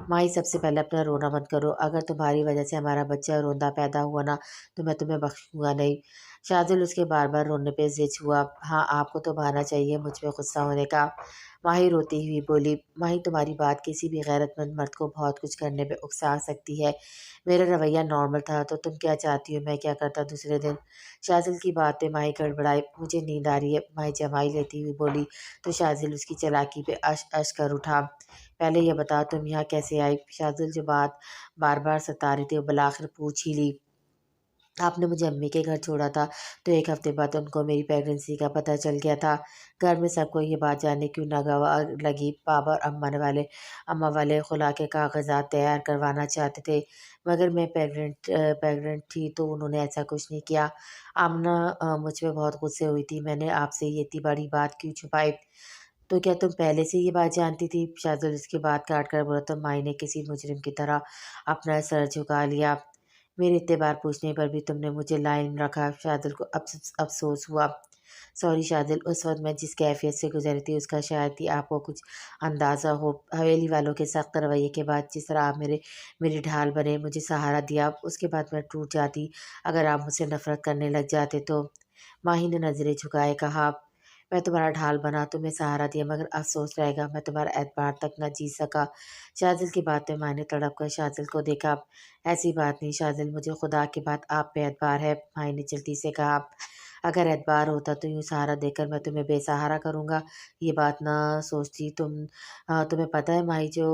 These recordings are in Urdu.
ماہی سب سے پہلے اپنا رونا مت کرو، اگر تمہاری وجہ سے ہمارا بچہ روندا پیدا ہوا نا تو میں تمہیں بخشوں گا نہیں۔ شاذل اس کے بار بار رونے پہ زچ ہوا۔ ہاں آپ کو تو بہانا چاہیے مجھ پہ غصہ ہونے کا۔ ماہی روتی ہوئی بولی، ماہی تمہاری بات کسی بھی غیرت مند مرد کو بہت کچھ کرنے پہ اکسا سکتی ہے، میرا رویہ نارمل تھا تو تم کیا چاہتی ہو میں کیا کرتا دوسرے دن؟ شاذل کی بات پہ ماہی گڑبڑائی، مجھے نیند آ رہی ہے، ماہی جمائی لیتی ہوئی بولی تو شاذل اس کی چالاکی پہ اش اش کر اٹھا۔ پہلے یہ بتا تم یہاں کیسے آئی؟ شاذل جو بات بار بار ستا رہی تھی وہ بالآخر پوچھ ہی لی۔ آپ نے مجھے امی کے گھر چھوڑا تھا تو ایک ہفتے بعد ان کو میری پیگنسی کا پتہ چل گیا تھا۔ گھر میں سب کو یہ بات جاننے کیوں ناگوار لگی۔ پاپا اور اماں والے خلا کے کاغذات تیار کروانا چاہتے تھے، مگر میں پیگننٹ تھی تو انہوں نے ایسا کچھ نہیں کیا۔ آمنہ مجھ پہ بہت غصے ہوئی تھی، میں نے آپ سے یہ اتنی بڑی بات کیوں چھپائی؟ تو کیا تم پہلے سے یہ بات جانتی تھی؟ شاذل اس کی بات کاٹ کر بولا تو مائی نے کسی مجرم کی طرح اپنا سر جھکا لیا۔ میرے اتنے بار پوچھنے پر بھی تم نے مجھے لا علم رکھا۔ شاذل کو افسوس ہوا۔ سوری شاذل، اس وقت میں جس کیفیت سے گزری تھی اس کا شاید ہی آپ کو کچھ اندازہ ہو۔ حویلی والوں کے سخت رویے کے بعد جس طرح آپ میری ڈھال بنے، مجھے سہارا دیا، اس کے بعد میں ٹوٹ جاتی اگر آپ مجھ سے نفرت کرنے لگ جاتے تو۔ ماہی نے نظریں جھکائے کہا، میں تمہارا ڈھال بنا، تمہیں سہارا دیا، مگر افسوس رہے گا میں تمہارا اعتبار تک نہ جیت سکا۔ شاذل کی بات پہ مائی نے تڑپ کر شاذل کو دیکھا۔ ایسی بات نہیں شاذل، مجھے خدا کی بات آپ پہ اعتبار ہے، مائی نے جلدی سے کہا۔ اگر اعتبار ہوتا تو یوں سہارا دے کر میں تمہیں بے سہارا کروں گا، یہ بات نہ سوچتی تمہیں پتہ ہے مائی جو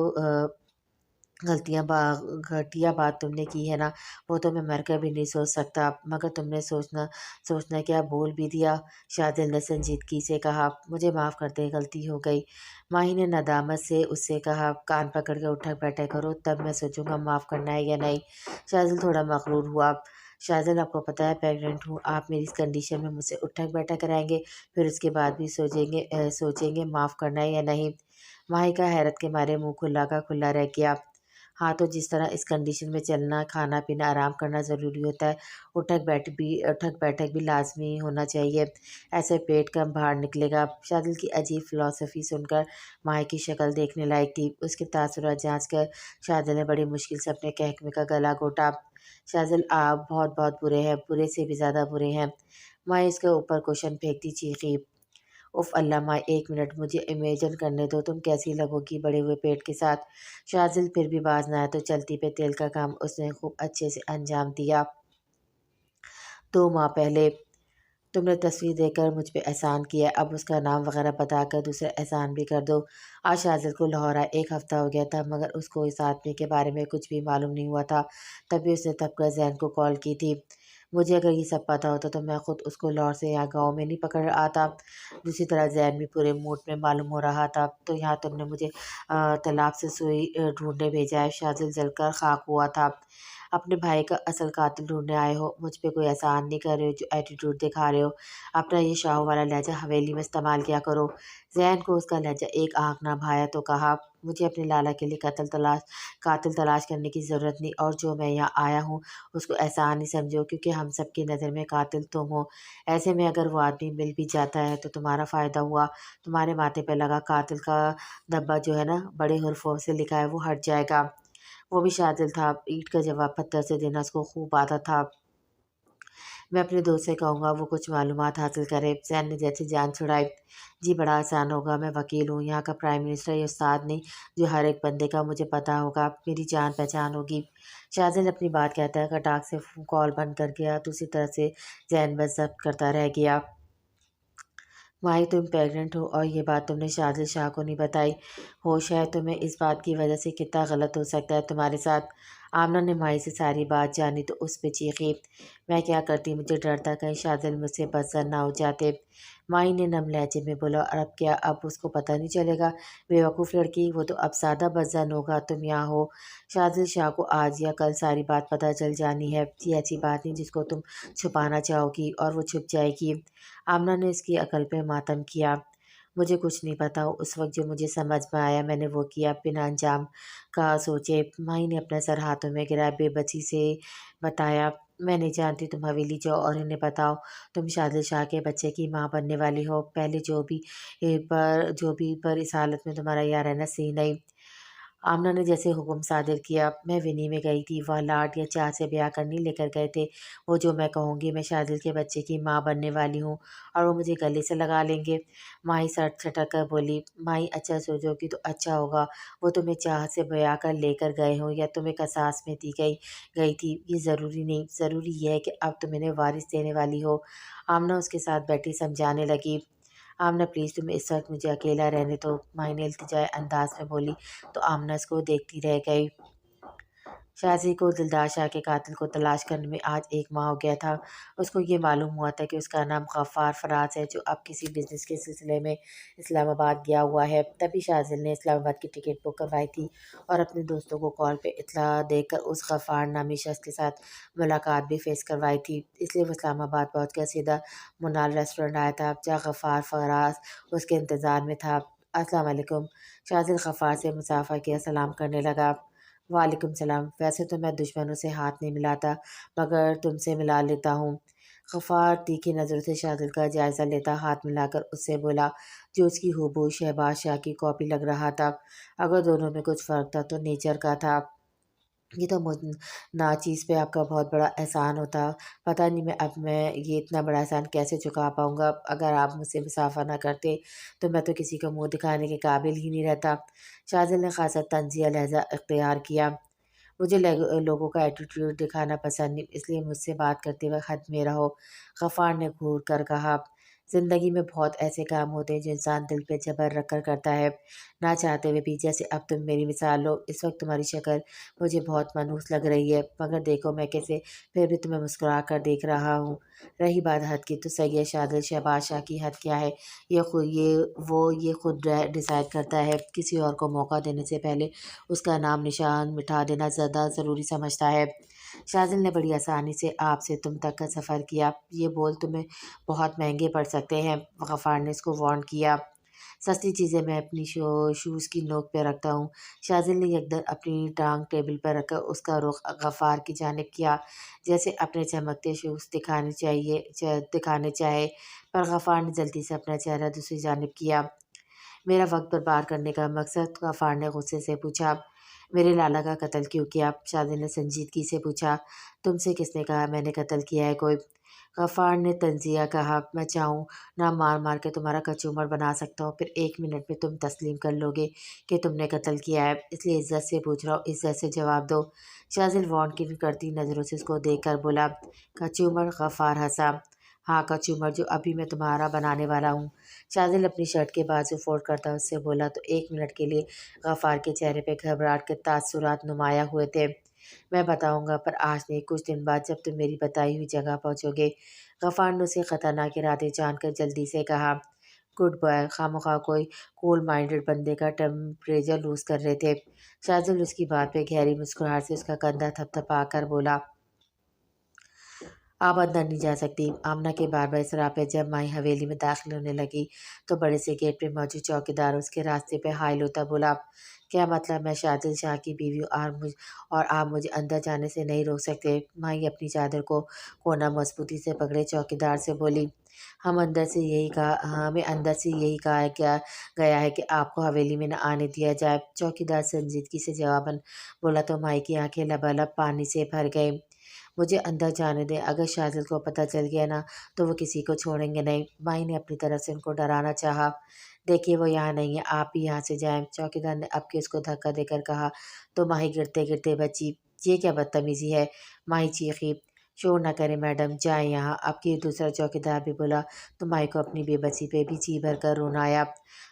گھٹیا بات تم نے کی ہے نا وہ تو میں مر کر بھی نہیں سوچ سکتا، مگر تم نے سوچنا کیا بول بھی دیا۔ شاذل نے سنجیدگی سے کہا، مجھے معاف کر دے، غلطی ہو گئی۔ ماہی نے ندامت سے اس سے کہا، کان پکڑ کے اٹھک بیٹھک کرو تب میں سوچوں گا معاف کرنا ہے یا نہیں۔ شاذل تھوڑا مغرور ہوا۔ شاذل آپ کو پتہ ہے پیگننٹ ہوں، آپ میری اس کنڈیشن میں مجھ سے اٹھک بیٹھک کرائیں گے، پھر اس کے بعد بھی سوچیں گے معاف کرنا ہے یا نہیں؟ ماہی کا حیرت کے مارے منہ کھلا کا کھلا رہ گیا۔ ہاں تو جس طرح اس کنڈیشن میں چلنا، کھانا پینا، آرام کرنا ضروری ہوتا ہے، اٹھک بیٹھک بھی لازمی ہونا چاہیے، ایسے پیٹ کم باہر نکلے گا۔ شاذل کی عجیب فلسفی سن کر ماہی کی شکل دیکھنے لائق تھی۔ اس کے تاثرات جانچ کر شاذل نے بڑی مشکل سے اپنے کہکمے کا گلا گھونٹا۔ شاذل آپ بہت بہت برے ہیں، برے سے بھی زیادہ برے ہیں۔ ماہی اس کے اوپر کوشن پھینکتی چیخی، اف اللہ مائی ایک منٹ مجھے امیجن کرنے دو تم کیسی لگو گی بڑے ہوئے پیٹ کے ساتھ۔ شاذل پھر بھی باز نہ آیا تو چلتی پہ تیل کا کام اس نے خوب اچھے سے انجام دیا۔ 2 ماہ پہلے تم نے تصویر دے کر مجھ پہ احسان کیا ہے، اب اس کا نام وغیرہ بتا کر دوسرا احسان بھی کر دو۔ آج شاذل کو لاہور آئے 1 ہفتہ ہو گیا تھا، مگر اس کو اس آدمی کے بارے میں کچھ بھی معلوم نہیں ہوا تھا۔ تبھی اس نے تب زین کو کال کی تھی۔ مجھے اگر یہ سب پتہ ہوتا تو میں خود اس کو لاہور سے یہاں گاؤں میں نہیں پکڑ آتا۔ دوسری طرح زین بھی پورے موڈ میں معلوم ہو رہا تھا، تو یہاں تم نے مجھے تالاب سے سوئی ڈھونڈنے بھیجا ہے۔ شاذل جل کر خاک ہوا تھا۔ اپنے بھائی کا اصل قاتل ڈھونڈنے آئے ہو، مجھ پہ کوئی احسان نہیں کر رہے ہو جو ایٹیٹیوڈ دکھا رہے ہو، اپنا یہ شاہو والا لہجہ حویلی میں استعمال کیا کرو۔ زین کو اس کا لہجہ ایک آنکھ نہ بھایا تو کہا، مجھے اپنے لالا کے لیے قاتل تلاش کرنے کی ضرورت نہیں، اور جو میں یہاں آیا ہوں اس کو احسان ہی سمجھو، کیونکہ ہم سب کی نظر میں قاتل تم ہو۔ ایسے میں اگر وہ آدمی مل بھی جاتا ہے تو تمہارا فائدہ ہوا، تمہارے ماتھے پہ لگا قاتل کا دھبا جو ہے نا بڑے حرفوں سے لکھا ہے وہ ہٹ جائے گا۔ وہ بھی شاذل تھا، اینٹ کا جواب پتھر سے دینا اس کو خوب آتا تھا۔ میں اپنے دوست سے کہوں گا وہ کچھ معلومات حاصل کرے۔ زین نے جیسے جان چھڑائی، جی بڑا آسان ہوگا، میں وکیل ہوں، یہاں کا پرائم منسٹر یا استاد نہیں جو ہر ایک بندے کا مجھے پتہ ہوگا، میری جان پہچان ہوگی۔ شاذل اپنی بات کہتا ہے کٹاک سے کال بند کر گیا، دوسری طرف سے زین بس ضبط کرتا رہ گیا۔ ماہی تم پیگننٹ ہو اور یہ بات تم نے شاذل شاہ کو نہیں بتائی، ہوش ہے تمہیں اس بات کی وجہ سے کتنا غلط ہو سکتا ہے تمہارے ساتھ؟ آمنہ نے ماہی سے ساری بات جانی تو اس پہ چیخی، میں کیا کرتی، مجھے ڈر تھا کہیں شاذل مجھ سے بدظن نہ ہو جاتے۔ ماہی نے نم لہجے میں بولا، اور اب کیا، اب اس کو پتہ نہیں چلے گا؟ بیوقوف لڑکی، وہ تو اب زیادہ بدظن ہوگا تم یہاں ہو۔ شاذل شاہ کو آج یا کل ساری بات پتہ چل جانی ہے، یہ ایسی بات نہیں جس کو تم چھپانا چاہو گی، اور وہ چھپ جائے گی۔ آمنہ نے اس کی عقل پہ ماتم کیا، مجھے کچھ نہیں پتا، اس وقت جو مجھے سمجھ میں آیا میں نے وہ کیا، بنا انجام کا سوچے۔ ماہی نے اپنا سر ہاتھوں میں گرا بے بسی سے بتایا، میں نہیں جانتی، تم حویلی جاؤ اور انہیں بتاؤ تم شاذل شاہ کے بچے کی ماں بننے والی ہو، پہلے جو بھی پر اس حالت میں تمہارا یہاں رہنا صحیح نہیں۔ آمنہ نے جیسے حکم صادر کیا۔ میں ونی میں گئی تھی، وہاں لاڈ یا چاہ سے بیاہ کرنے لے کر گئے تھے۔ وہ جو میں کہوں گی، میں شادل کے بچے کی ماں بننے والی ہوں اور وہ مجھے گلے سے لگا لیں گے۔ ماہی سٹ چھٹک کر بولی، ماہی اچھا سوچو گی تو اچھا ہوگا، وہ تمہیں چاہ سے بیاہ کر لے کر گئے ہوں یا تمہیں قصاص میں دی گئی تھی، یہ ضروری نہیں، ضروری یہ ہے کہ اب تم انہیں وارث دینے والی ہو۔ آمنہ اس کے ساتھ بیٹھی سمجھانے لگی۔ آمنہ پلیز تم اس وقت مجھے اکیلا رہنے دو، ماہی نے التجائی انداز میں بولی تو آمنہ اس کو دیکھتی رہ گئی۔ شازی کو دلدار شاہ کے قاتل کو تلاش کرنے میں آج 1 ماہ ہو گیا تھا۔ اس کو یہ معلوم ہوا تھا کہ اس کا نام غفار فراز ہے، جو اب کسی بزنس کے سلسلے میں اسلام آباد گیا ہوا ہے۔ تبھی شازل نے اسلام آباد کی ٹکٹ بک کروائی تھی اور اپنے دوستوں کو کال پہ اطلاع دے کر اس غفار نامی شخص کے ساتھ ملاقات بھی فیس کروائی تھی۔ اس لیے وہ اسلام آباد پہنچ کر سیدھا منال ریسٹورنٹ آیا تھا، جہاں غفار فراز اس کے انتظار میں تھا۔ السلام علیکم، شازل غفار سے مصافحہ کیا، سلام کرنے لگا۔ وعلیکم السلام، ویسے تو میں دشمنوں سے ہاتھ نہیں ملاتا، مگر تم سے ملا لیتا ہوں۔ غفار تیکھی نظروں سے شازل کا جائزہ لیتا ہاتھ ملا کر اس سے بولا، جو اس کی ہو شہباز شاہ کی کاپی لگ رہا تھا۔ اگر دونوں میں کچھ فرق تھا تو نیچر کا تھا۔ یہ تو ناچیز پہ آپ کا بہت بڑا احسان ہوتا، پتہ نہیں میں یہ اتنا بڑا احسان کیسے چکا پاؤں گا۔ اگر آپ مجھ سے مصافحہ نہ کرتے تو میں تو کسی کو منہ دکھانے کے قابل ہی نہیں رہتا۔ شازل نے خاصا طنزیہ لہجہ اختیار کیا۔ مجھے لوگوں کا ایٹیٹیوڈ دکھانا پسند نہیں، اس لیے مجھ سے بات کرتے وقت حد میں رہو، غفار نے گھور کر کہا۔ زندگی میں بہت ایسے کام ہوتے ہیں جو انسان دل پہ جبر رکھ کر کرتا ہے، نہ چاہتے ہوئے بھی، جیسے اب تم میری مثال لو۔ اس وقت تمہاری شکل مجھے بہت منحوس لگ رہی ہے، مگر دیکھو میں کیسے پھر بھی تمہیں مسکرا کر دیکھ رہا ہوں۔ رہی بات حد کی، تو سید شادل شہباز شاہ کی حد کیا ہے، یہ خود ڈیسائیڈ کرتا ہے۔ کسی اور کو موقع دینے سے پہلے اس کا نام نشان مٹا دینا زیادہ ضروری سمجھتا ہے۔ شازل نے بڑی آسانی سے آپ سے تم تک کا سفر کیا، یہ بول تمہیں بہت مہنگے پڑ سکتے ہیں، غفار نے اس کو وارن کیا۔ سستی چیزیں میں اپنی شوز کی نوک پہ رکھتا ہوں۔ شازل نے یکدم اپنی ٹانگ ٹیبل پر رکھ کر اس کا رخ غفار کی جانب کیا، جیسے اپنے چمکتے شوز دکھانے چاہے، پر غفار نے جلدی سے اپنا چہرہ دوسری جانب کیا۔ میرا وقت برباد کرنے کا مقصد، غفار نے غصے سے پوچھا۔ میرے لالا کا قتل کیوں کیا؟ شازل نے سنجیدگی سے پوچھا۔ تم سے کس نے کہا میں نے قتل کیا ہے کوئی؟ غفار نے طنزیہ کہا، میں چاہوں نہ مار مار کے تمہارا کچومر بنا سکتا ہوں، پھر 1 منٹ میں تم تسلیم کر لو گے کہ تم نے قتل کیا ہے، اس لیے عزت سے پوچھ رہا ہوں، عزت سے جواب دو۔ شازل وارن کرتی نظروں سے اس کو دیکھ کر بولا، کچومر؟ غفار ہنسا، ہاں کچومر، جو ابھی میں تمہارا بنانے والا ہوں۔ شازل اپنی شرٹ کے بازو فولڈ کرتا اس سے بولا تو 1 منٹ کے لیے غفار کے چہرے پہ گھبراہٹ کے تاثرات نمایاں ہوئے تھے۔ میں بتاؤں گا، پر آج نہیں، کچھ دن بعد جب تم میری بتائی ہوئی جگہ پہنچو گے۔ غفار نے اسے خطرناک ارادے جان کر جلدی سے کہا۔ گڈ بائے، خواہ کوئی کول مائنڈڈ بندے کا ٹمپریچر لوز کر رہے تھے۔ شازل اس کی بات پہ گہری مسکراہٹ سے اس کا کندھا تھپتھپا کر بولا، آپ اندر نہیں جا سکتی۔ آمنہ کے بار بار اصرار پہ جب ماہی حویلی میں داخل ہونے لگی تو بڑے سے گیٹ پہ موجود چوکیدار اس کے راستے پہ حائل ہوتا بولا، کیا مطلب؟ میں شادل شاہ کی بیوی ہوں اور آپ مجھے اندر جانے سے نہیں روک سکتے؟ ماہی اپنی چادر کو کونا مضبوطی سے پکڑے چوکیدار سے بولی، ہمیں اندر سے یہی کہا گیا ہے کہ آپ کو حویلی میں نہ آنے دیا جائے۔ چوکیدار سنجیدگی سے جواباً بولا تو ماہی کی آنکھیں لبالب پانی سے بھر گئیں۔ مجھے اندر جانے دیں، اگر شازل کو پتہ چل گیا نا تو وہ کسی کو چھوڑیں گے نہیں۔ ماہی نے اپنی طرف سے ان کو ڈرانا چاہا، دیکھیے وہ یہاں نہیں ہے، آپ بھی یہاں سے جائیں۔ چوکیدار نے اب کے اس کو دھکا دے کر کہا تو ماہی گرتے گرتے بچی۔ یہ کیا بدتمیزی ہے؟ ماہی چیخی۔ شور نہ کریں میڈم، جائیں یہاں، اب کی دوسرا چوکیدار بھی بولا تو ماہی کو اپنی بے بسی پہ بھی جی بھر کر رونا آیا۔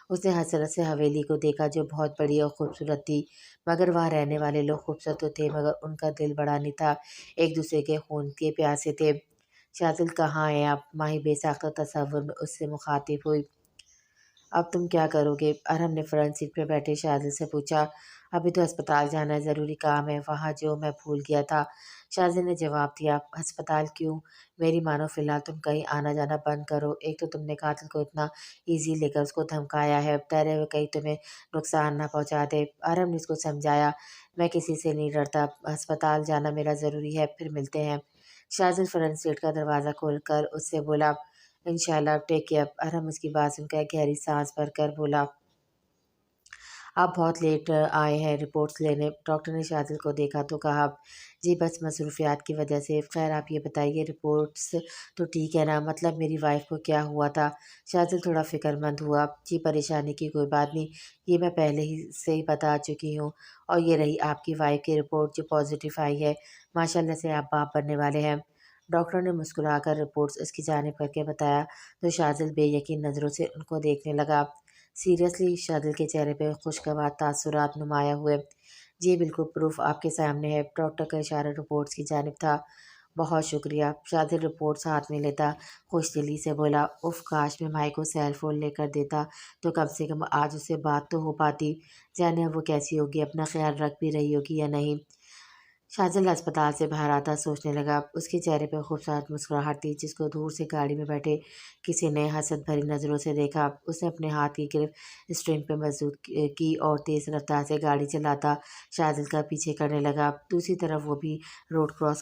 اس نے حسرت سے حویلی کو دیکھا جو بہت بڑی اور خوبصورت تھی، مگر وہاں رہنے والے لوگ خوبصورت تو تھے مگر ان کا دل بڑا نہیں تھا، ایک دوسرے کے خون کے پیاسے تھے۔ شازل کہاں ہیں آپ؟ ماہی بے ساختہ تصور میں اس سے مخاطب ہوئی۔ اب تم کیا کرو گے؟ ارحم نے فرنٹ سیٹ پہ بیٹھے شازل سے پوچھا۔ ابھی تو ہسپتال جانا ہے، ضروری کام ہے وہاں جو میں بھول گیا تھا۔ شازل نے جواب دیا، ہسپتال کیوں؟ میری مانو فی الحال تم کہیں آنا جانا بند کرو، ایک تو تم نے قاتل کو اتنا ایزی لے کر اس کو دھمکایا ہے، ڈرے ہوئے کہیں تمہیں نقصان نہ پہنچا دے۔ ارحم نے اس کو سمجھایا، میں کسی سے نہیں ڈرتا، ہسپتال جانا میرا ضروری ہے، پھر ملتے ہیں۔ شازل فرنٹ سیٹ کا دروازہ کھول کر اس سے بولا، انشاءاللہ، ٹیک کیئر۔ ارحم اس کی بات سن کر گہری سانس بھر کر بولا، آپ بہت لیٹ آئے ہیں رپورٹس لینے۔ ڈاکٹر نے شاذل کو دیکھا تو کہا، جی بس مصروفیات کی وجہ سے۔ خیر آپ یہ بتائیے رپورٹس تو ٹھیک ہے نا؟ مطلب میری وائف کو کیا ہوا تھا؟ شاذل تھوڑا فکر مند ہوا۔ جی پریشانی کی کوئی بات نہیں، یہ میں پہلے ہی سے ہی بتا چکی ہوں۔ اور یہ رہی آپ کی وائف کی رپورٹ جو پازیٹیو آئی ہے، ماشاء اللہ سے آپ باپ بننے والے ہیں۔ ڈاکٹر نے مسکرا کر رپورٹس اس کی جانب کر کے بتایا تو شاذل بے یقین نظروں سے ان کو دیکھنے لگا۔ سیریسلی؟ شاذل کے چہرے پہ خوشگوار تاثرات نمایاں ہوئے۔ جی بالکل، پروف آپ کے سامنے ہے۔ ڈاکٹر کا اشارہ رپورٹس کی جانب تھا۔ بہت شکریہ۔ شاذل رپورٹس ہاتھ میں لیتا خوش دلی سے بولا، اف کاش میں مائی کو سیل فون لے کر دیتا تو کم سے کم آج اس سے بات تو ہو پاتی۔ جانے اب وہ کیسی ہوگی، اپنا خیال رکھ بھی رہی ہوگی یا نہیں۔ شاذل اسپتال سے باہر آتا سوچنے لگا۔ اس کے چہرے پہ خوبصورت مسکراہٹ تھی جس کو دور سے گاڑی میں بیٹھے کسی نے حسد بھری نظروں سے دیکھا۔ اس نے اپنے ہاتھ کی گرفت اسٹرنگ پہ مضبوط کی اور تیز رفتار سے گاڑی چلاتا شاذل کا پیچھے کرنے لگا۔ دوسری طرف وہ بھی روڈ کراس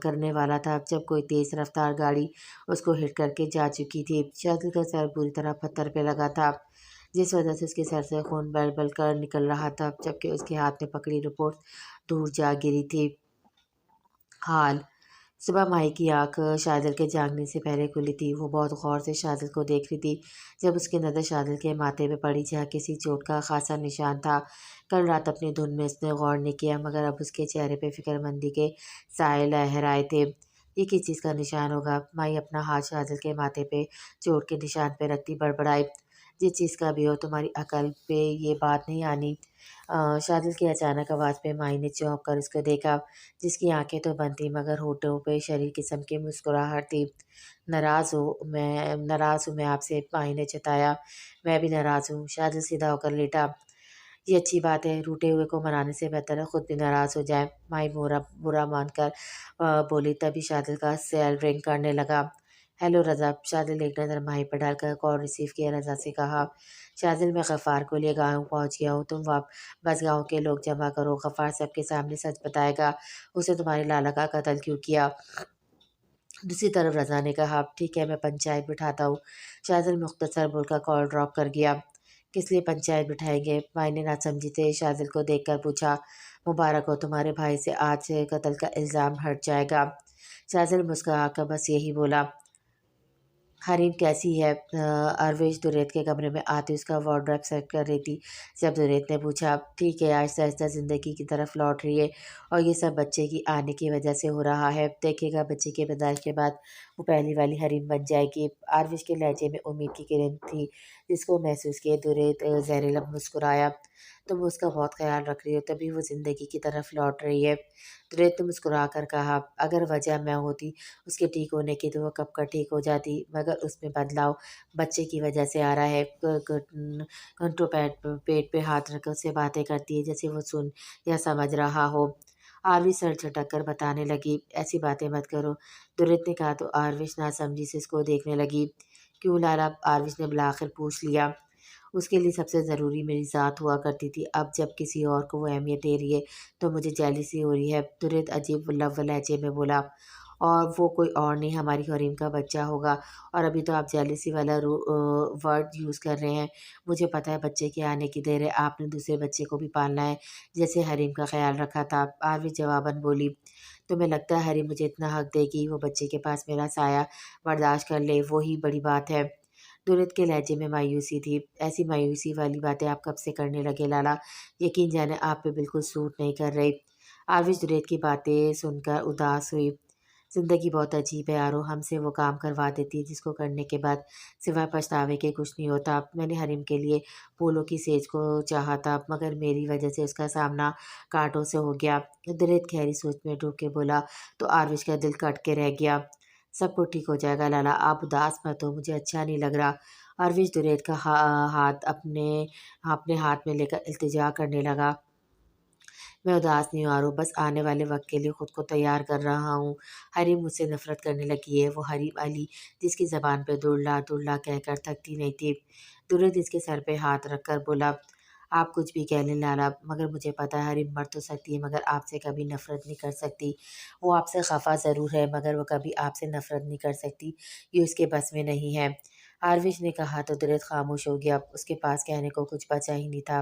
کرنے والا تھا جب کوئی تیز رفتار گاڑی اس کو ہٹ کر کے جا چکی تھی۔ شاذل کا سر پوری طرح پتھر پہ لگا تھا جس وجہ سے اس کے سر سے خون بل بل کر نکل رہا تھا، جبکہ اس کے ہاتھ میں پکڑی رپورٹ دور جا گری تھی۔ حال صبح مائی کی آنکھ شاذل کے جاگنے سے پہلے کھلی تھی۔ وہ بہت غور سے شاذل کو دیکھ رہی تھی جب اس کی نظر شاذل کے ماتھے پہ پڑی جہاں کسی چوٹ کا خاصا نشان تھا۔ کل رات اپنی دھن میں اس نے غور نہیں کیا مگر اب اس کے چہرے پہ فکر مندی کے سائے لہرائے تھے۔ یہ کس چیز کا نشان ہوگا؟ مائی اپنا ہاتھ شاذل کے ماتھے پہ چوٹ کے نشان پہ رکھتی بڑبڑائی، جس چیز کا بھی ہو تمہاری عقل پہ یہ بات نہیں آنی؟ شاذل کی اچانک آواز پہ مائی نے چونک کر اس کو دیکھا جس کی آنکھیں تو بند تھیں مگر ہونٹوں پہ شریر قسم کی مسکراہٹ تھی۔ ناراض ہوں میں آپ سے، مائی نے جتایا۔ میں بھی ناراض ہوں۔ شاذل سیدھا ہو کر لیٹا۔ یہ اچھی بات ہے، روٹے ہوئے کو منانے سے بہتر ہے خود بھی ناراض ہو جائے، مائی برا مان کر بولی۔ تبھی شاذل کا سیل رنگ کرنے لگا۔ ہیلو رضا۔ شاذل ایک نظر مائی پر ڈال کر کال ریسیو کیا رضا سے کہا، شاذل میں غفار کو لیے گاؤں پہنچ گیا ہوں، تم بس گاؤں کے لوگ جمع کرو، غفار سب کے سامنے سچ بتائے گا اسے تمہارے لالا کا قتل کیوں کیا۔ دوسری طرف رضا نے کہا، ٹھیک ہے میں پنچایت بٹھاتا ہوں۔ شاذل مختصر بول کر کال ڈراپ کر گیا۔ کس لیے پنچایت بٹھائیں گے؟ مائی نے ناسمجھی سے شاذل کو دیکھ کر پوچھا۔ مبارک ہو، تمہارے بھائی سے آج سے قتل کا الزام ہٹ جائے گا۔ شاذل مسکرا کر بس یہی بولا۔ حریم کیسی ہے؟ ارویش دریت کے کمرے میں آتی اس کا وارڈروب سیٹ کر رہی تھی جب دریت نے پوچھا۔ ٹھیک ہے، آہستہ آہستہ زندگی کی طرف لوٹ رہی ہے اور یہ سب بچے کی آنے کی وجہ سے ہو رہا ہے، دیکھے گا بچے کے پیدائش کے بعد وہ پہلی والی حریم بن جائے گی۔ ارویش کے لہجے میں امید کی کرن تھی جس کو محسوس کیے دریت زیر لب مسکرایا۔ تم اس کا بہت خیال رکھ رہی ہو تبھی وہ زندگی کی طرف لوٹ رہی ہے، دریت نے مسکرا کر کہا۔ اگر وجہ میں ہوتی اس کے ٹھیک ہونے کی تو وہ کب کا ٹھیک ہو جاتی، مگر اس میں بدلاؤ بچے کی وجہ سے آ رہا ہے۔ گھنٹوں پیٹ پہ ہاتھ رکھ سے باتیں کرتی ہے جیسے وہ سن یا سمجھ رہا ہو۔ آروش سر جھٹک کر بتانے لگی، ایسی باتیں مت کرو، دریت نے کہا تو آروش ناسمجھی سے اس کو دیکھنے لگی۔ کیوں لالا؟ آروش نے بلاخر پوچھ لیا۔ اس کے لیے سب سے ضروری میری ذات ہوا کرتی تھی، اب جب کسی اور کو وہ اہمیت دے رہی ہے تو مجھے جیلسی ہو رہی ہے، دریت عجیب لب لہجے میں بولا۔ اور وہ کوئی اور نہیں ہماری حریم کا بچہ ہوگا، اور ابھی تو آپ جیلسی والا ورڈ یوز کر رہے ہیں، مجھے پتہ ہے بچے کے آنے کی دیر ہے، آپ نے دوسرے بچے کو بھی پالنا ہے جیسے حریم کا خیال رکھا تھا۔ آروش جواباً بولی، تمہیں لگتا ہے حریم مجھے اتنا حق دے گی وہ بچے کے پاس میرا سایہ برداشت کر لے، وہی بڑی بات ہے۔ دریت کے لہجے میں مایوسی تھی۔ ایسی مایوسی والی باتیں آپ کب سے کرنے لگے لالا؟ یقین جانے آپ پہ بالکل سوٹ نہیں کر رہی۔ آروش دریت کی باتیں سن کر اداس ہوئی۔ زندگی بہت عجیب ہے آرو، ہم سے وہ کام کروا دیتی ہے جس کو کرنے کے بعد سوائے پچھتاوے کے کچھ نہیں ہوتا۔ میں نے حریم کے لیے پھولوں کی سیج کو چاہا تھا مگر میری وجہ سے اس کا سامنا کانٹوں سے ہو گیا، دریت گہری سوچ میں ڈوب کے بولا تو آروش کا دل کٹ کے رہ گیا۔ سب کو ٹھیک ہو جائے گا لالا، آپ اداس مت ہو، مجھے اچھا نہیں لگ رہا۔ آروش دریت کا ہاتھ اپنے ہاتھ میں لے کر التجا کرنے لگا۔ میں اداس نہیں ہوں آرو، بس آنے والے وقت کے لیے خود کو تیار کر رہا ہوں۔ حریم مجھ سے نفرت کرنے لگی ہے، وہ حریم علی جس کی زبان پہ دلہا دلہا کہہ کر تھکتی نہیں تھی۔ دریت اس کے سر پہ ہاتھ رکھ کر بولا، آپ کچھ بھی کہہ لیں لالا، مگر مجھے پتہ ہے حریم مر تو سکتی ہے مگر آپ سے کبھی نفرت نہیں کر سکتی۔ وہ آپ سے خفا ضرور ہے مگر وہ کبھی آپ سے نفرت نہیں کر سکتی، یہ اس کے بس میں نہیں ہے۔ آروش نے کہا تو دریت خاموش ہو گیا، اس کے پاس کہنے کو کچھ بچا ہی نہیں تھا۔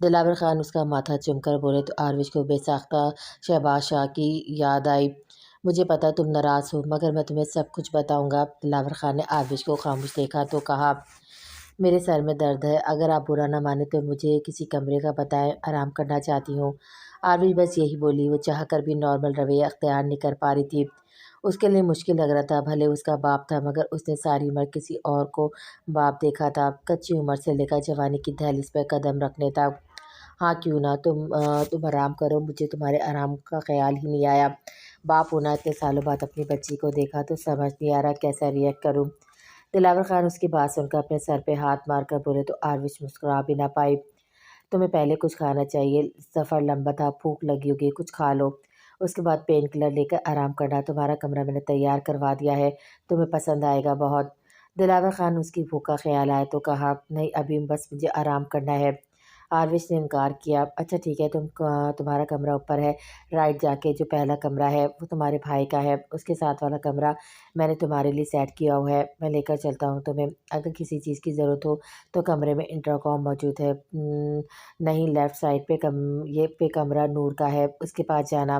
دلاور خان اس کا ماتھا چوم کر بولے تو آروش کو بے ساختہ شہباز شاہ کی یاد آئی۔ مجھے پتا تم ناراض ہو مگر میں تمہیں سب کچھ بتاؤں گا۔ دلاور خان نے آروش کو خاموش دیکھا تو کہا، میرے سر میں درد ہے، اگر آپ برا نہ مانے تو مجھے کسی کمرے کا بتائیں، آرام کرنا چاہتی ہوں۔ آروش بس یہی بولی، وہ چاہ کر بھی نارمل رویہ اختیار نہیں کر پا رہی تھی۔ اس کے لیے مشکل لگ رہا تھا، بھلے اس کا باپ تھا مگر اس نے ساری عمر کسی اور کو باپ دیکھا تھا، کچی عمر سے لے کر جوانی کی دہلیز پہ قدم رکھنے تک۔ ہاں کیوں نہ، تم آرام کرو، مجھے تمہارے آرام کا خیال ہی نہیں آیا۔ باپ ہونا، اتنے سالوں بعد اپنی بچی کو دیکھا تو سمجھ نہیں آ رہا کیسا ریئیکٹ کروں۔ دلاور خان اس کی بات سن کر اپنے سر پہ ہاتھ مار کر بولے تو آروش مسکرا بھی نہ پائی۔ تمہیں پہلے کچھ کھانا چاہیے، سفر لمبا تھا، بھوک لگی ہوگی، کچھ کھا لو۔ اس کے بعد پین کلر لے کر آرام کرنا، تمہارا کمرہ میں نے تیار کروا دیا ہے، تمہیں پسند آئے گا بہت۔ دلاور خان اس کی بھوک کا خیال آیا تو کہا، نہیں ابھی بس مجھے آرام کرنا ہے۔ آروش نے انکار کیا، اچھا ٹھیک ہے، تمہارا کمرہ اوپر ہے، رائٹ جا کے جو پہلا کمرہ ہے وہ تمہارے بھائی کا ہے، اس کے ساتھ والا کمرہ میں نے تمہارے لیے سیٹ کیا ہوا ہے، میں لے کر چلتا ہوں تمہیں، اگر کسی چیز کی ضرورت ہو تو کمرے میں انٹرکام موجود ہے، نہیں لیفٹ سائڈ پہ کمرہ نور کا ہے، اس کے پاس جانا۔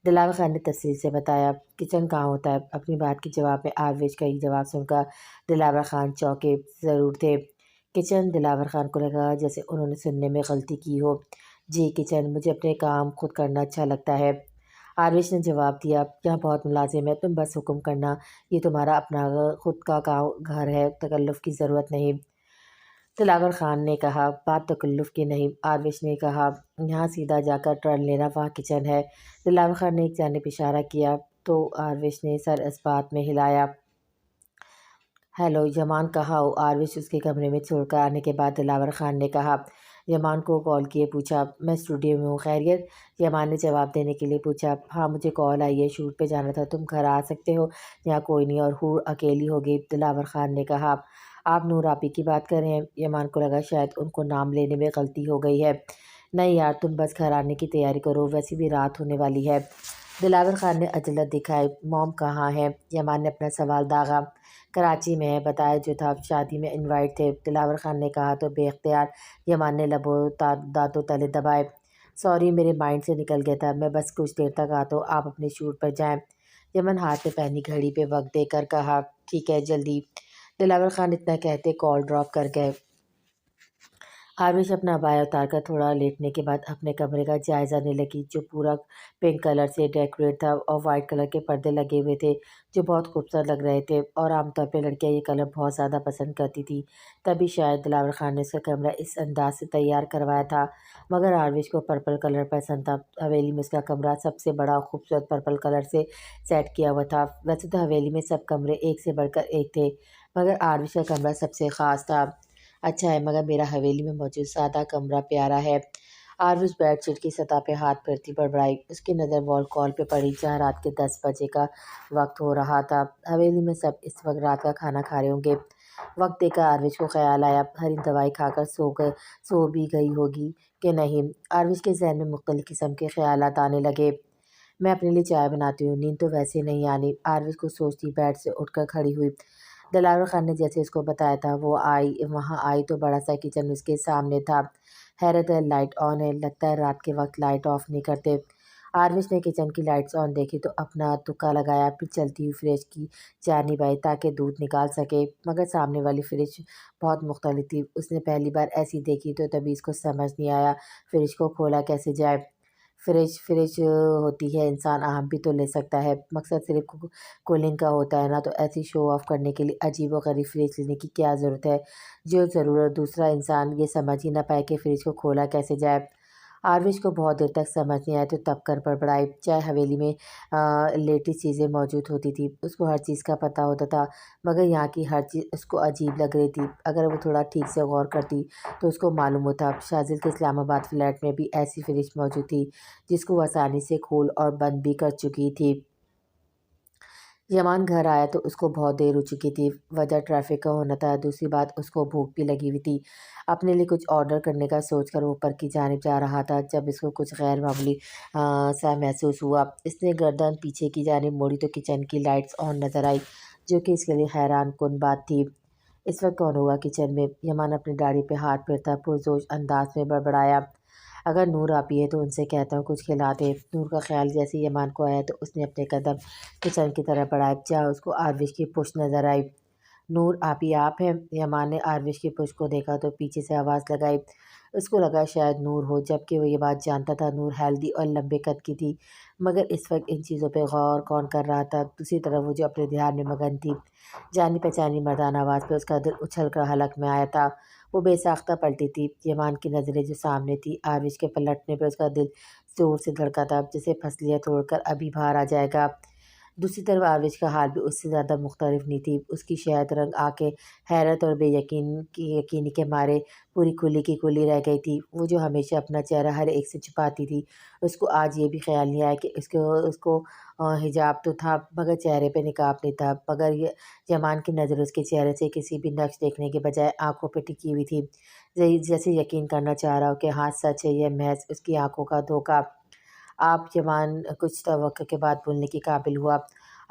دلاور خان نے تفصیل سے بتایا۔ کچن کہاں ہوتا ہے؟ اپنی بات کے جواب میں آروش کا یہ جواب سن کر دلاور خان چونکے ضرور تھے۔ کچن؟ دلاور خان کو لگا جیسے انہوں نے سننے میں غلطی کی ہو۔ جی کچن، مجھے اپنے کام خود کرنا اچھا لگتا ہے، آروش نے جواب دیا۔ یہاں بہت ملازم ہے، تم بس حکم کرنا، یہ تمہارا اپنا خود کا گھر ہے، تکلف کی ضرورت نہیں۔ دلاور خان نے کہا، بات تکلف کی نہیں، آروش نے کہا، یہاں سیدھا جا کر ٹرن لینا، وہاں کچن ہے۔ دلاور خان نے ایک جانب اشارہ کیا تو آروش نے سر اس بات میں ہلایا۔ ہیلو یمان کہاں ہو؟ آروش اس کے کمرے میں چھوڑ کر آنے کے بعد دلاور خان نے کہا، یمان کو کال کیے پوچھا، میں اسٹوڈیو میں ہوں، خیریت؟ یمان نے جواب دینے کے لیے پوچھا، ہاں مجھے کال آئی ہے، شوٹ پہ جانا تھا، تم گھر آ سکتے ہو؟ یہاں کوئی نہیں اور حور اکیلی ہوگی۔ دلاور خان نے کہا، آپ نور آپی کی بات کر رہے ہیں؟ یمان کو لگا شاید ان کو نام لینے میں غلطی ہو گئی ہے۔ نہیں یار، تم بس گھر آنے کی تیاری کرو، ویسے بھی رات ہونے والی ہے۔ دلاور خان نے عجلت دکھائی۔ موم کہاں ہے؟ یمان نے اپنا سوال داغا۔ کراچی میں ہے، بتایا جو تھا، شادی میں انوائٹ تھے، دلاور خان نے کہا تو بے اختیار یمان نے لبوں دانتوں تلے دبائے۔ سوری، میرے مائنڈ سے نکل گیا تھا، میں بس کچھ دیر تک آتا ہوں، آپ اپنے شوٹ پر جائیں۔ یمن ہاتھ میں پہنی گھڑی پہ وقت دے کر کہا، ٹھیک ہے جلدی۔ دلاور خان اتنا کہتے کال ڈراپ کر گئے۔ آروش اپنا عبایا اتار کر تھوڑا لیٹنے کے بعد اپنے کمرے کا جائزہ لینے لگی، جو پورا پنک کلر سے ڈیکوریٹ تھا اور وائٹ کلر کے پردے لگے ہوئے تھے جو بہت خوبصورت لگ رہے تھے، اور عام طور پہ لڑکیاں یہ کلر بہت زیادہ پسند کرتی تھی، تبھی شاید دلاور خان نے اس کا کمرہ اس انداز سے تیار کروایا تھا۔ مگر آروش کو پرپل کلر پسند تھا، حویلی میں اس کا کمرہ سب سے بڑا خوبصورت پرپل کلر سے سیٹ کیا ہوا تھا۔ ویسے تو حویلی میں سب کمرے ایک سے بڑھ کر ایک تھے مگر آروش کا کمرہ سب سے خاص تھا۔ اچھا ہے مگر میرا حویلی میں موجود سادہ کمرہ پیارا ہے۔ آروش بیڈ شیٹ کی سطح پہ ہاتھ پھیرتی بڑبڑائی، اس کی نظر وال کال پہ پڑی جہاں رات کے 10 بجے کا وقت ہو رہا تھا۔ حویلی میں سب اس وقت رات کا کھانا کھا رہے ہوں گے۔ وقت دیکھ کر آروش کو خیال آیا، ہری دوائی کھا کر سو بھی گئی ہوگی کہ نہیں۔ آروش کے ذہن میں مختلف قسم کے خیالات آنے لگے۔ میں اپنے لیے چائے بناتی ہوں، نیند تو ویسے نہیں آنی، آروش کو سوچتی بیڈ سے اٹھ کر کھڑی ہوئی۔ دلاور خان نے جیسے اس کو بتایا تھا وہ وہاں آئی تو بڑا سا کچن اس کے سامنے تھا۔ حیرت ہے، لائٹ آن ہے، لگتا ہے رات کے وقت لائٹ آف نہیں کرتے۔ آروش نے کچن کی لائٹس آن دیکھی تو اپنا تکا لگایا، پھر چلتی ہوئی فریج کی جانب آئی تاکہ دودھ نکال سکے، مگر سامنے والی فریج بہت مختلف تھی، اس نے پہلی بار ایسی دیکھی تو تبھی اس کو سمجھ نہیں آیا فریج کو کھولا کیسے جائے۔ فریج ہوتی ہے، انسان آم بھی تو لے سکتا ہے، مقصد صرف کولنگ کا ہوتا ہے نا، تو ایسی شو آف کرنے کے لیے عجیب و غریب فریج لینے کی کیا ضرورت ہے جو ضرورت دوسرا انسان یہ سمجھ ہی نہ پائے کہ فریج کو کھولا کیسے جائے۔ آروش کو بہت دیر تک سمجھ نہیں آیا تو تب کر بڑبڑائی، چاہے حویلی میں لیٹسٹ چیزیں موجود ہوتی تھی، اس کو ہر چیز کا پتہ ہوتا تھا مگر یہاں کی ہر چیز اس کو عجیب لگ رہی تھی، اگر وہ تھوڑا ٹھیک سے غور کرتی تو اس کو معلوم ہوتا شازل کے اسلام آباد فلیٹ میں بھی ایسی فریج موجود تھی جس کو وہ آسانی سے کھول اور بند بھی کر چکی تھی۔ یمان گھر آیا تو اس کو بہت دیر ہو چکی تھی، وجہ ٹریفک کا ہونا تھا، دوسری بات اس کو بھوک بھی لگی ہوئی تھی۔ اپنے لیے کچھ آرڈر کرنے کا سوچ کر وہ اوپر کی جانب جا رہا تھا جب اس کو کچھ غیر معمولی سا محسوس ہوا۔ اس نے گردن پیچھے کی جانب موڑی تو کچن کی لائٹس آن نظر آئی جو کہ اس کے لیے حیران کن بات تھی۔ اس وقت کون ہوگا کچن میں؟ یمان اپنی داڑھی پہ ہاتھ پھیرتا پرجوش انداز میں بڑبڑایا۔ اگر نور آپی ہے تو ان سے کہتا ہوں کچھ کھلا دے۔ نور کا خیال جیسے یمان کو آیا تو اس نے اپنے قدم کچن کی طرف بڑھائے، جہاں اس کو آروش کی پشت نظر آئی۔ نور آپی آپ ہیں؟ یمان نے آروش کی پشت کو دیکھا تو پیچھے سے آواز لگائی۔ اس کو لگا شاید نور ہو، جبکہ وہ یہ بات جانتا تھا نور ہیلدی اور لمبے قد کی تھی، مگر اس وقت ان چیزوں پہ غور کون کر رہا تھا؟ دوسری طرف وہ جو اپنے دھیان میں مگن تھی، جانی پہچانی مردانہ آواز پہ اس کا دل اچھل کر حلق میں آیا تھا۔ وہ بے ساختہ پلٹی تھی، یمان کی نظریں جو سامنے تھی، آروش کے پلٹنے پہ اس کا دل زور سے دھڑکا تھا، جسے پھسلیاں توڑ کر ابھی باہر آ جائے گا۔ دوسری طرف آروش کا حال بھی اس سے زیادہ مختلف نہیں تھی۔ اس کی شہد رنگ آنکھیں حیرت اور بے یقینی کے مارے پوری کھلی کی کھلی رہ گئی تھی۔ وہ جو ہمیشہ اپنا چہرہ ہر ایک سے چھپاتی تھی، اس کو آج یہ بھی خیال نہیں آیا کہ اس کو حجاب تو تھا مگر چہرے پہ نقاب نہیں تھا، مگر یمان کی نظر اس کے چہرے سے کسی بھی نقش دیکھنے کے بجائے آنکھوں پہ ٹکی ہوئی تھی، جیسے یقین کرنا چاہ رہا ہو کہ ہاں سچ ہے، یہ محض اس کی آنکھوں کا دھوکہ۔ آپ یمان کچھ توقع کے بعد بولنے کے قابل ہوا۔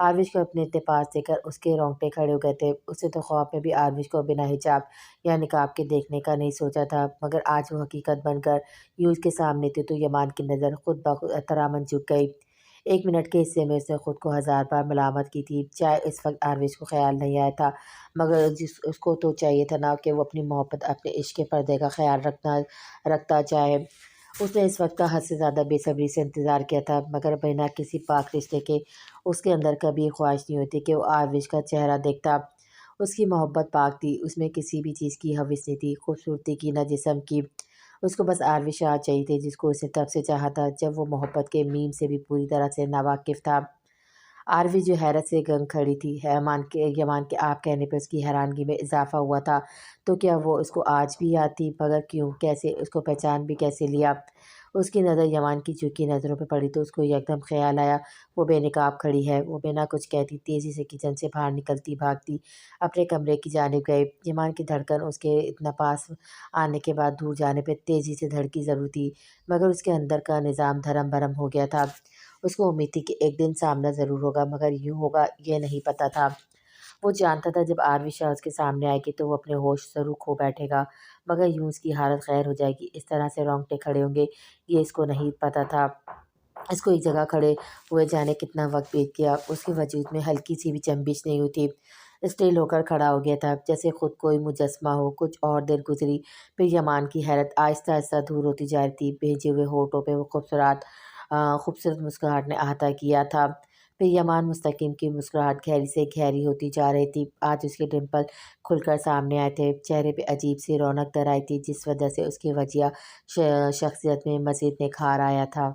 آروش کو اپنے اتنے پاس دیکھ کر اس کے رونگٹے کھڑے ہو گئے تھے۔ اسے تو خواب میں بھی آروش کو بنا حجاب یا نقاب کے دیکھنے کا نہیں سوچا تھا، مگر آج وہ حقیقت بن کر یوں اس کے سامنے تھی تو یمان کی نظر خود بخود احتراماً جھک گئی۔ ایک منٹ کے حصے میں اس نے خود کو ہزار بار ملامت کی تھی، چاہے اس وقت آروش کو خیال نہیں آیا تھا، مگر اس کو تو چاہیے تھا نا کہ وہ اپنی محبت، اپنے عشق کے پردے کا خیال رکھتا چاہے۔ اس نے اس وقت کا حد سے زیادہ بے صبری سے انتظار کیا تھا، مگر بنا کسی پاک رشتے کے اس کے اندر کبھی یہ خواہش نہیں ہوتی کہ وہ آروش کا چہرہ دیکھتا۔ اس کی محبت پاک تھی، اس میں کسی بھی چیز کی حوث نہیں تھی، خوبصورتی کی نہ جسم کی۔ اس کو بس آروش شاہ چاہیے تھے، جس کو اسے تب سے چاہا تھا جب وہ محبت کے میم سے بھی پوری طرح سے ناواقف تھا۔ آروش جو حیرت سے گنگ کھڑی تھی، یمان کے آپ کہنے پہ اس کی حیرانگی میں اضافہ ہوا تھا، تو کیا وہ اس کو آج بھی یاد تھی؟ مگر کیوں، کیسے، اس کو پہچان بھی کیسے لیا؟ اس کی نظر یمان کی جھکی نظروں پہ پڑی تو اس کو یکدم خیال آیا، وہ بے نقاب کھڑی ہے۔ وہ بنا کچھ کہتی تیزی سے کچن سے باہر نکلتی بھاگتی اپنے کمرے کی جانب گئی۔ یمان کی دھڑکن اس کے اتنا پاس آنے کے بعد دور جانے پہ تیزی سے دھڑکی ضرور تھی، مگر اس کے اندر کا نظام دھرم بھرم ہو گیا تھا۔ اس کو امید تھی کہ ایک دن سامنا ضرور ہوگا، مگر یوں ہوگا یہ نہیں پتہ تھا۔ وہ جانتا تھا جب آروش شاہ اس کے سامنے آئے گی تو وہ اپنے ہوش ضرور کھو بیٹھے گا، مگر یوں اس کی حالت خیر ہو جائے گی، اس طرح سے رونگٹے کھڑے ہوں گے، یہ اس کو نہیں پتہ تھا۔ اس کو ایک جگہ کھڑے ہوئے جانے کتنا وقت بیت گیا، اس کے وجود میں ہلکی سی بھی جنبش نہیں ہوئی تھی۔ اسٹیل ہو کر کھڑا ہو گیا تھا، جیسے خود کوئی مجسمہ ہو۔ کچھ اور دیر گزری، پھر یمان کی حیرت آہستہ آہستہ دور ہوتی جا رہی تھی۔ بھیجے ہوئے ہونٹوں پہ وہ خوبصورت مسکراہٹ نے احاطہ کیا تھا۔ پھر یمان مستقیم کی مسکراہٹ گہری سے گہری ہوتی جا رہی تھی۔ آج اس کے ڈمپل کھل کر سامنے آئے تھے، چہرے پہ عجیب سی رونق در آئی تھی، جس وجہ سے اس کی وجیہ شخصیت میں مزید نکھار آیا تھا۔